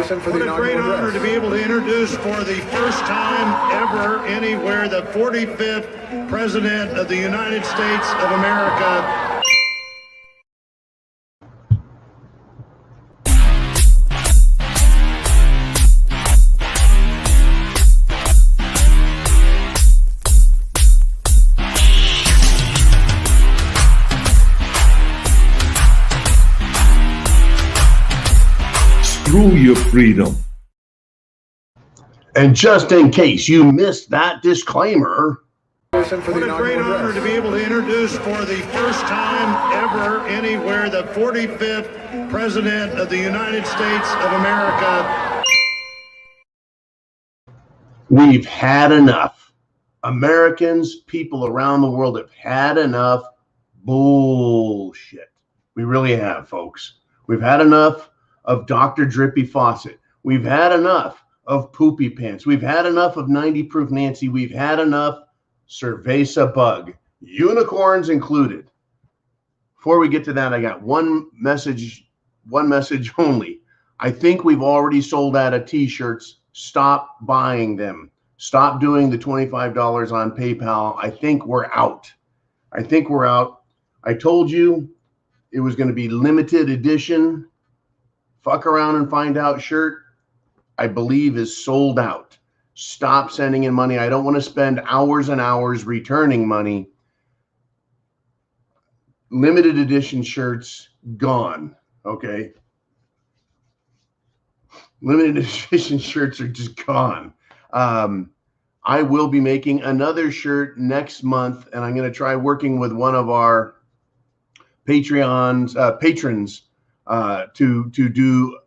What a great honor to be able to introduce for the first time ever anywhere the 45th President of the United States of America. Through your freedom. And just in case you missed that disclaimer, What a great honor to be able to introduce for the first time ever anywhere the 45th President of the United States of America. We've had enough. Americans, people around the world have had enough bullshit. We really have, folks. We've had enough of Dr. Drippy Faucet. We've had enough of Poopy Pants. We've had enough of 90 Proof Nancy. We've had enough Cerveza Bug, unicorns included. Before we get to that, I got one message only. I think we've already sold out of t-shirts. Stop buying them. Stop doing the $25 on PayPal. I think we're out. I told you it was going to be limited edition. Fuck around and find out shirt, I believe, is sold out. Stop sending in money. I don't want to spend hours and hours returning money. Limited edition shirts gone. Okay. Limited edition shirts are just gone. I will be making another shirt next month, and I'm going to try working with one of our patrons to do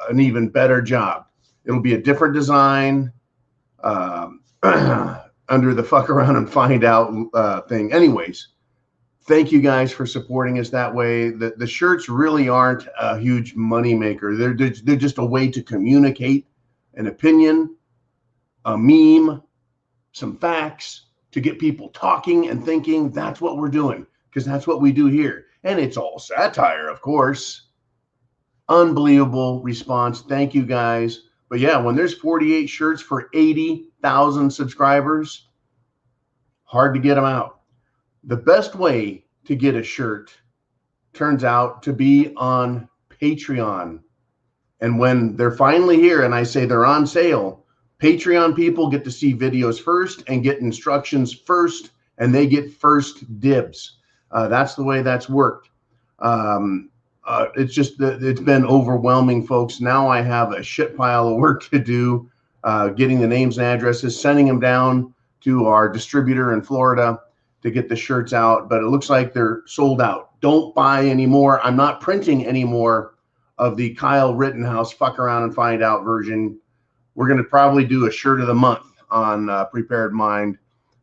an even better job. It'll be a different design under the fuck around and find out thing. Anyways, thank you guys for supporting us that way. The shirts really aren't a huge money maker. They're just a way to communicate an opinion, a meme, some facts, to get people talking and thinking. That's what we're doing, because that's what we do here. And it's all satire, of course. Unbelievable response. Thank you guys. But yeah, when there's 48 shirts for 80,000 subscribers, hard to get them out. The best way to get a shirt turns out to be on Patreon. And when they're finally here and I say they're on sale, Patreon people get to see videos first and get instructions first, and they get first dibs. That's the way that's worked. It's just that it's been overwhelming, folks. Now I have a shit pile of work to do, getting the names and addresses, sending them down to our distributor in Florida to get the shirts out. But it looks like they're sold out. Don't buy anymore. I'm not printing anymore of the Kyle Rittenhouse fuck around and find out version. We're going to probably do a shirt of the month on Prepared Mind.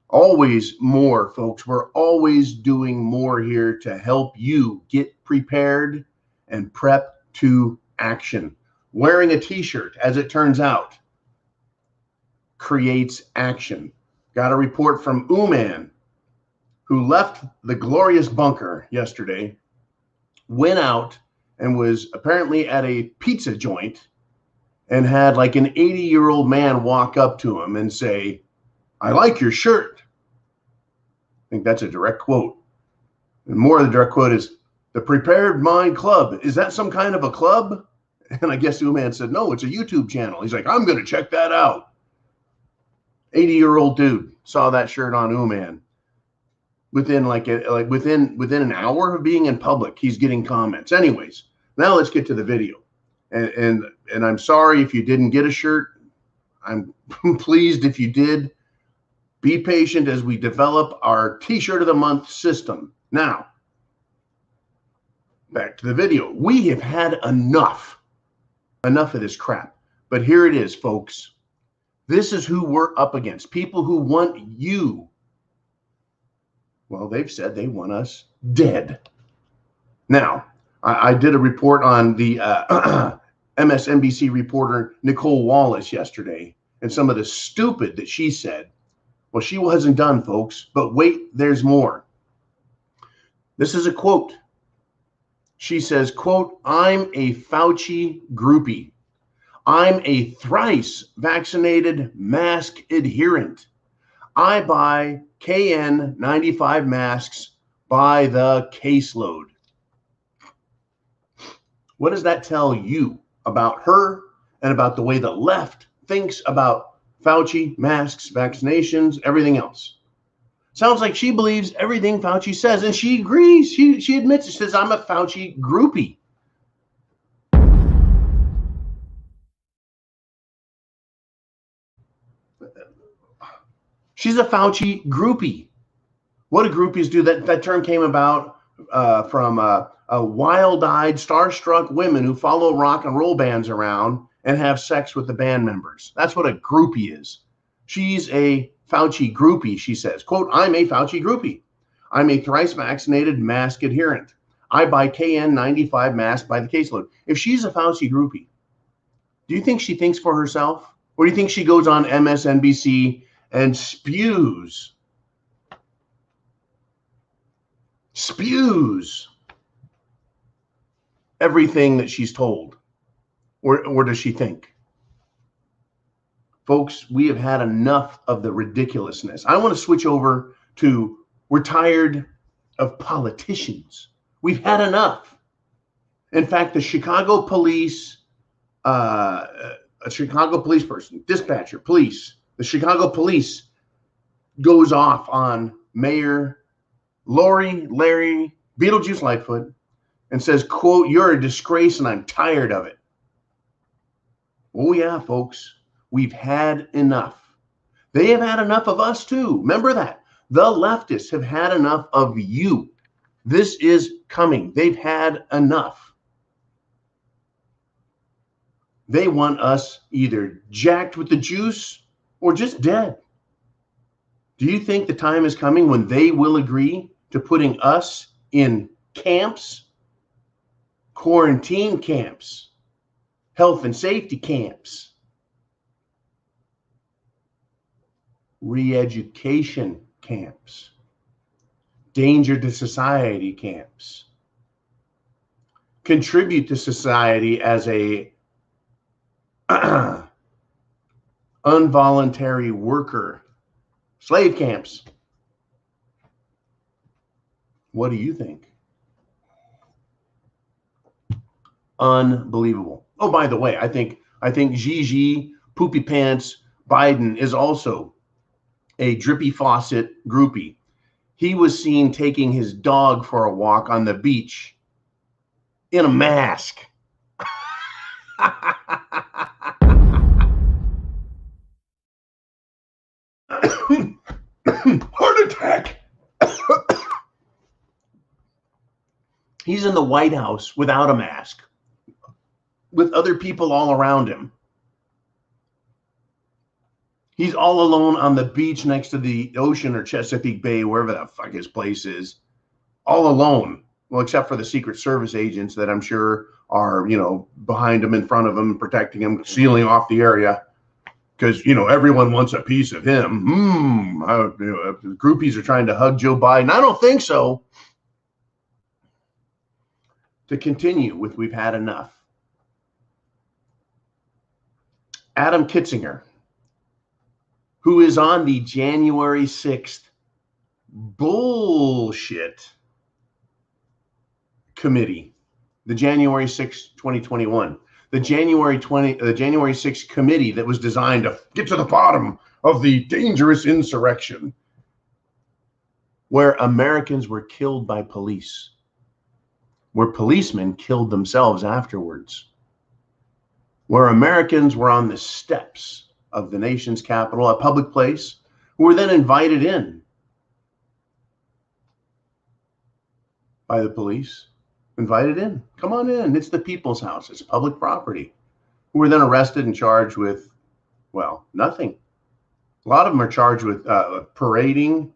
Always more, folks. We're always doing more here to help you get prepared and prep to action. Wearing a t-shirt, as it turns out, creates action. Got a report from Uman, who left the glorious bunker yesterday, went out and was apparently at a pizza joint and had like an 80-year-old man walk up to him and say, "I like your shirt." I think that's a direct quote. And more of the direct quote is, "The Prepared Mind Club, is that some kind of a club?" And I guess Uman said, "No, it's a YouTube channel." He's like, "I'm going to check that out." 80-year-old dude saw that shirt on Uman. Within within an hour of being in public, he's getting comments. Anyways, now let's get to the video. And I'm sorry if you didn't get a shirt. I'm pleased if you did. Be patient as we develop our T-shirt of the month system. Now, back to the video. We have had enough of this crap. But here it is, folks. This is who we're up against. People who want you. Well, they've said they want us dead. Now, I did a report on the MSNBC reporter Nicole Wallace yesterday and some of the stupid that she said. Well, she wasn't done, folks, but wait, there's more. This is a quote. She says, quote, "I'm a Fauci groupie. I'm a thrice vaccinated mask adherent. I buy KN95 masks by the caseload. What does that tell you about her and about the way the left thinks about Fauci, masks, vaccinations, everything else? Sounds like she believes everything Fauci says, and she agrees. She admits it. She says, I'm a Fauci groupie. She's a Fauci groupie. What do groupies do? That term came about from wild-eyed, starstruck women who follow rock and roll bands around and have sex with the band members. That's what a groupie is. She's a Fauci groupie, she says. Quote, I'm a Fauci groupie. I'm a thrice vaccinated mask adherent. I buy KN95 mask by the caseload. If she's a Fauci groupie, do you think she thinks for herself? Or do you think she goes on MSNBC and spews everything that she's told? Or does she think? Folks, we have had enough of the ridiculousness. I want to switch over to, we're tired of politicians. We've had enough. In fact, the Chicago police, a Chicago police person, dispatcher, police, the Chicago police goes off on Mayor Larry Beetlejuice Lightfoot and says, quote, you're a disgrace and I'm tired of it. Oh yeah, folks, we've had enough. They have had enough of us too. Remember that. The leftists have had enough of you. This is coming. They've had enough. They want us either jacked with the juice or just dead. Do you think the time is coming when they will agree to putting us in camps, quarantine camps, health and safety camps, re-education camps, danger to society camps, contribute to society as a involuntary worker, slave camps? What do you think? Unbelievable. Oh, by the way, I think Gigi Poopy Pants Biden is also a drippy faucet groupie. He was seen taking his dog for a walk on the beach in a mask. Heart attack. He's in the White House without a mask, with other people all around him. He's all alone on the beach next to the ocean or Chesapeake Bay, wherever the fuck his place is, all alone. Well, except for the Secret Service agents that I'm sure are, behind him, in front of him, protecting him, sealing off the area. Because, everyone wants a piece of him. The groupies are trying to hug Joe Biden. I don't think so. To continue with, we've had enough. Adam Kitzinger, who is on the January 6th bullshit committee, the January 6th, 2021, the January 6th committee that was designed to get to the bottom of the dangerous insurrection, where Americans were killed by police, where policemen killed themselves afterwards, where Americans were on the steps of the nation's capital, a public place, who were then invited in by the police. Invited in. Come on in. It's the people's house. It's public property. Who were then arrested and charged with, well, nothing. A lot of them are charged with parading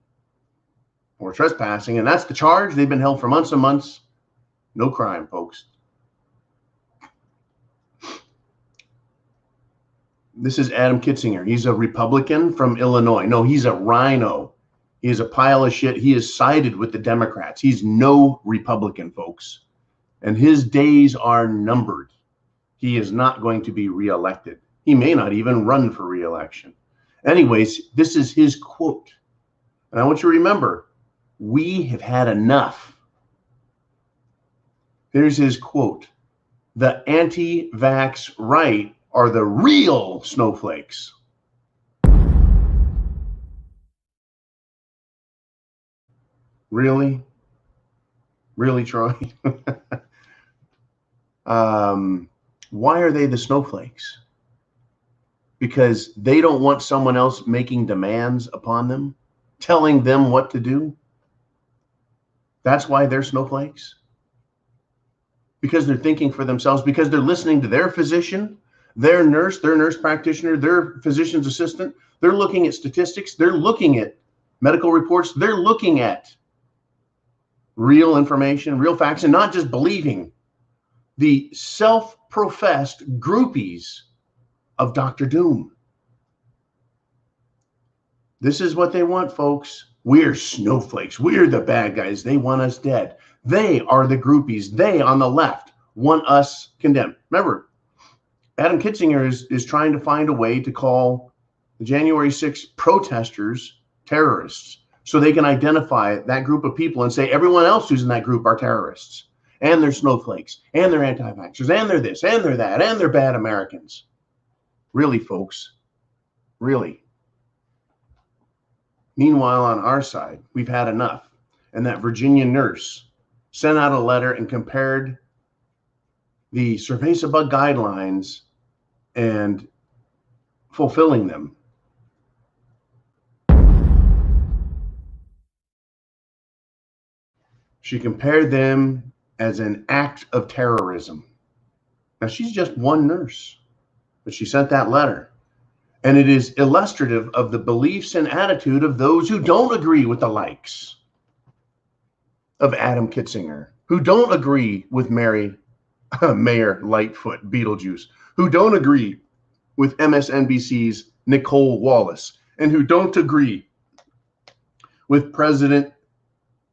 or trespassing, and that's the charge. They've been held for months and months. No crime, folks. This is Adam Kitzinger. He's a Republican from Illinois. No, he's a rhino. He is a pile of shit. He is sided with the Democrats. He's no Republican, folks. And his days are numbered. He is not going to be reelected. He may not even run for reelection. Anyways, this is his quote. And I want you to remember, we have had enough. Here's his quote. The anti-vax right are the real snowflakes. Really? Really, Troy? Why are they the snowflakes? Because they don't want someone else making demands upon them, telling them what to do? That's why they're snowflakes? Because they're thinking for themselves, because they're listening to their physician, their nurse practitioner, their physician's assistant. They're looking at statistics. They're looking at medical reports. They're looking at real information, real facts, and not just believing the self-professed groupies of Dr. Doom. This is what they want, folks. We're snowflakes. We're the bad guys. They want us dead. They are the groupies. They on the left want us condemned. Remember, Adam Kitzinger is trying to find a way to call the January 6th protesters terrorists so they can identify that group of people and say everyone else who's in that group are terrorists. And they're snowflakes. And they're anti-vaxxers. And they're this. And they're that. And they're bad Americans. Really, folks. Really. Meanwhile, on our side, we've had enough. And that Virginia nurse sent out a letter and compared the Cerveza-Bug guidelines and fulfilling them. She compared them as an act of terrorism. Now, she's just one nurse, but she sent that letter. And it is illustrative of the beliefs and attitude of those who don't agree with the likes of Adam Kitzinger, who don't agree with Mayor Lightfoot, Beetlejuice, who don't agree with MSNBC's Nicole Wallace, and who don't agree with President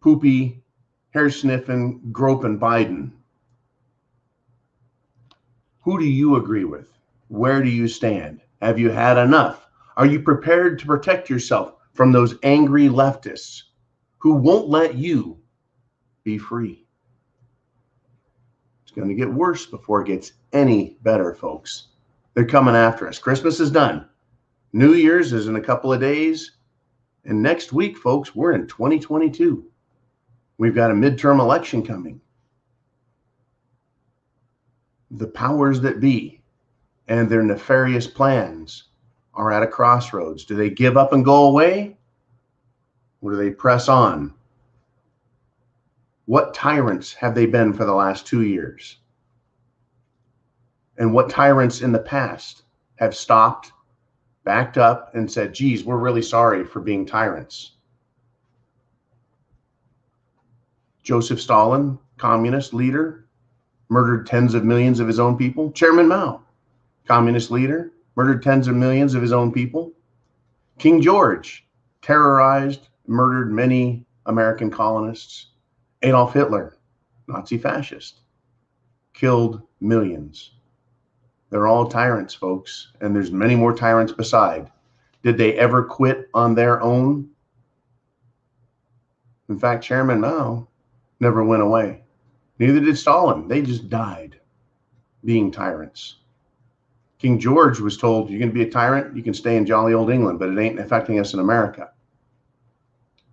Poopy, hair-sniffing, groping Biden. Who do you agree with? Where do you stand? Have you had enough? Are you prepared to protect yourself from those angry leftists who won't let you be free? It's going to get worse before it gets any better, folks. They're coming after us. Christmas is done. New Year's is in a couple of days. And next week, folks, we're in 2022. We've got a midterm election coming. The powers that be and their nefarious plans are at a crossroads. Do they give up and go away? Or do they press on? What tyrants have they been for the last 2 years? And what tyrants in the past have stopped, backed up, and said, geez, we're really sorry for being tyrants? Joseph Stalin, communist leader, murdered tens of millions of his own people. Chairman Mao, communist leader, murdered tens of millions of his own people. King George, terrorized, murdered many American colonists. Adolf Hitler, Nazi fascist, killed millions. They're all tyrants, folks, and there's many more tyrants beside. Did they ever quit on their own? In fact, Chairman Mao never went away. Neither did Stalin. They just died being tyrants. King George was told, you're going to be a tyrant, you can stay in jolly old England, but it ain't affecting us in America.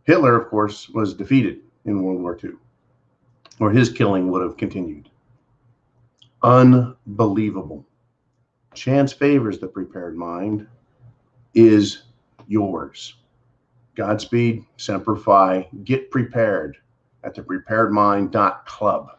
Hitler, of course, was defeated in World War II, or his killing would have continued. Unbelievable. Chance favors the prepared mind is yours. Godspeed, Semper Fi, get prepared at thepreparedmind.club.